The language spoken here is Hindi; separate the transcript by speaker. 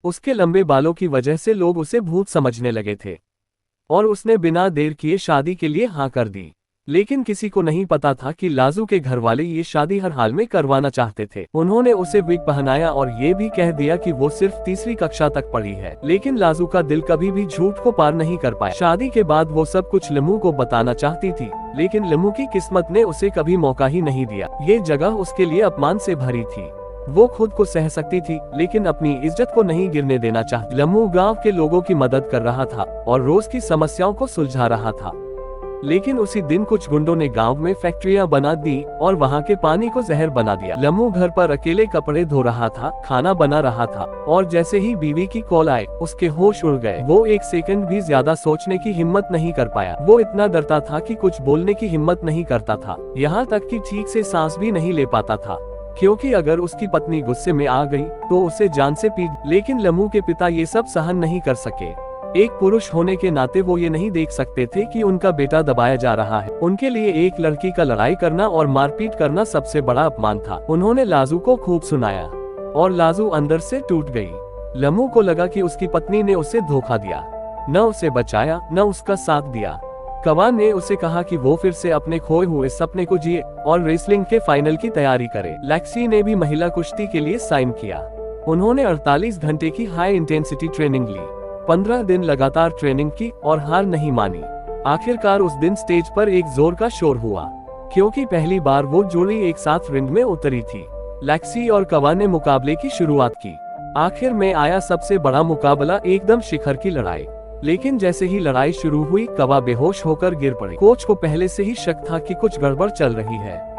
Speaker 1: उसके लंबे बालों की वजह से लोग उसे भूत समझने लगे थे और उसने बिना देर किए शादी के लिए हाँ कर दी। लेकिन किसी को नहीं पता था कि लाजू के घर वाले ये शादी हर हाल में करवाना चाहते थे। उन्होंने उसे विग पहनाया और ये भी कह दिया कि वो सिर्फ तीसरी कक्षा तक पढ़ी है। लेकिन लाजू का दिल कभी भी झूठ को पार नहीं कर पाया। शादी के बाद वो सब कुछ लिमू को बताना चाहती थी, लेकिन लिमू की किस्मत ने उसे कभी मौका ही नहीं दिया। ये जगह उसके लिए अपमान से भरी थी। वो खुद को सह सकती थी, लेकिन अपनी इज्जत को नहीं गिरने देना चाहती। लिमू गांव के लोगों की मदद कर रहा था और रोज की समस्याओं को सुलझा रहा था। लेकिन उसी दिन कुछ गुंडों ने गांव में फैक्ट्रियां बना दी और वहां के पानी को जहर बना दिया। लिमू घर पर अकेले कपड़े धो रहा था, खाना बना रहा था और जैसे ही बीवी की कॉल आए उसके होश उड़ गए। वो एक सेकंड भी ज्यादा सोचने की हिम्मत नहीं कर पाया। वो इतना डरता था कि कुछ बोलने की हिम्मत नहीं करता था, यहाँ तक कि ठीक से सांस भी नहीं ले पाता था, क्योंकि अगर उसकी पत्नी गुस्से में आ गई तो उसे जान से पीट। लेकिन लिमू के पिता ये सब सहन नहीं कर सके। एक पुरुष होने के नाते वो ये नहीं देख सकते थे कि उनका बेटा दबाया जा रहा है। उनके लिए एक लड़की का लड़ाई करना और मारपीट करना सबसे बड़ा अपमान था। उन्होंने लाजू को खूब सुनाया और लाजू अंदर से टूट गई। लिमू को लगा कि उसकी पत्नी ने उसे धोखा दिया, न उसे बचाया न उसका साथ दिया। कवा ने उसे कहा कि वो फिर से अपने खोए हुए सपने को जिए और रेसलिंग के फाइनल की तैयारी करे। लेक्सी ने भी महिला कुश्ती के लिए साइन किया। उन्होंने 48 घंटे की हाई इंटेंसिटी ट्रेनिंग ली, 15 दिन लगातार ट्रेनिंग की और हार नहीं मानी। आखिरकार उस दिन स्टेज पर एक जोर का शोर हुआ, क्योंकि पहली बार वो जोड़ी एक साथ रिंग में उतरी थी। लेक्सी और कवा ने मुकाबले की शुरुआत की। आखिर में आया सबसे बड़ा मुकाबला, एकदम शिखर की लड़ाई। लेकिन जैसे ही लड़ाई शुरू हुई, कवा बेहोश होकर गिर पड़े। कोच को पहले से ही शक था कि कुछ गड़बड़ चल रही है।